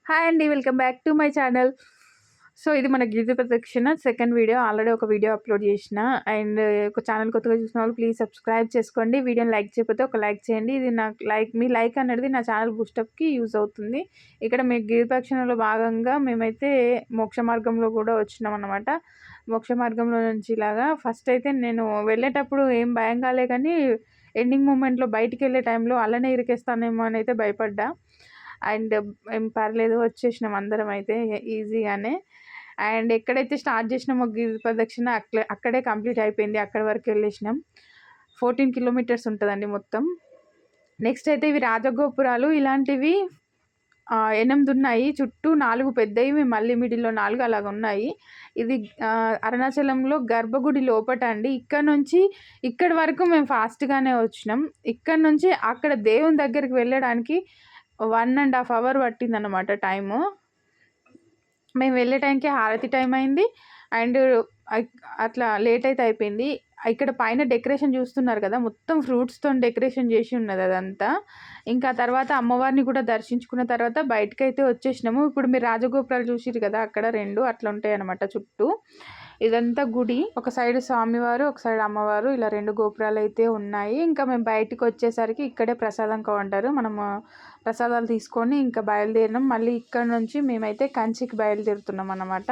Hi అండి. Welcome back to my channel. So, ఇది మన గిరి ప్రదక్షిణ సెకండ్ వీడియో. ఆల్రెడీ ఒక వీడియో అప్లోడ్ చేసిన. అండ్ ఒక ఛానల్ కొత్తగా చూసిన వాళ్ళు ప్లీజ్ సబ్స్క్రైబ్ చేసుకోండి. వీడియోని లైక్ చేయకపోతే ఒక లైక్ చేయండి. ఇది నాకు మీ లైక్ అనేది నా ఛానల్ బూస్టప్‌కి యూజ్ అవుతుంది. ఇక్కడ మీకు గిరి ప్రదక్షిణలో భాగంగా మేమైతే మోక్ష మార్గంలో కూడా వచ్చినామన్నమాట. మోక్ష మార్గంలో నుంచి ఇలాగా ఫస్ట్ అయితే నేను వెళ్ళేటప్పుడు ఏం భయం కాలే కానీ ఎండింగ్ మూమెంట్‌లో బయటికెళ్ళే టైంలో అలానే ఇరికేస్తానేమో అని అయితే భయపడ్డా. అండ్ ఏం పర్లేదు వచ్చేసినాం అందరం అయితే ఈజీగానే. అండ్ ఎక్కడైతే స్టార్ట్ చేసినామో గిరి ప్రదక్షిణ అక్కడే కంప్లీట్ అయిపోయింది. అక్కడి వరకు వెళ్ళేసినాం. 14 కిలోమీటర్స్ ఉంటుందండి మొత్తం. నెక్స్ట్ అయితే ఇవి రాజగోపురాలు. ఇలాంటివి 8 ఉన్నాయి. చుట్టూ 4 పెద్దవి, మళ్ళీ మిడిల్‌లో 4 అలాగ ఉన్నాయి. ఇది అరుణాచలంలో గర్భగుడి లోపట అండి. ఇక్కడ నుంచి ఇక్కడి వరకు మేము ఫాస్ట్‌గానే వచ్చినాం. ఇక్కడ నుంచి అక్కడ దేవుని దగ్గరికి వెళ్ళడానికి 1½ అవర్ పట్టిందనమాట టైము. మేము వెళ్ళే టైంకి హారతి టైం అయింది. అండ్ అట్లా లేట్ అయితే అయిపోయింది. ఇక్కడ పైన డెకరేషన్ చూస్తున్నారు కదా, మొత్తం ఫ్రూట్స్‌తోని డెకరేషన్ చేసి ఉన్నది అదంతా. ఇంకా తర్వాత అమ్మవారిని కూడా దర్శించుకున్న తర్వాత బయటకైతే వచ్చేసినాము. ఇప్పుడు మీరు రాజగోపురాలు చూసిర్రు కదా, అక్కడ 2 అట్లా ఉంటాయన్నమాట చుట్టూ. ఇదంతా గుడి. ఒక సైడ్ స్వామివారు, ఒక సైడ్ అమ్మవారు, ఇలా 2 గోపురాలు అయితే ఉన్నాయి. ఇంకా మేము బయటికి వచ్చేసరికి ఇక్కడే ప్రసాదం కౌంటరు. మనము ప్రసాదాలు తీసుకొని ఇంకా బయలుదేరినాం. మళ్ళీ ఇక్కడ నుంచి మేమైతే కంచికి బయలుదేరుతున్నాం అన్నమాట.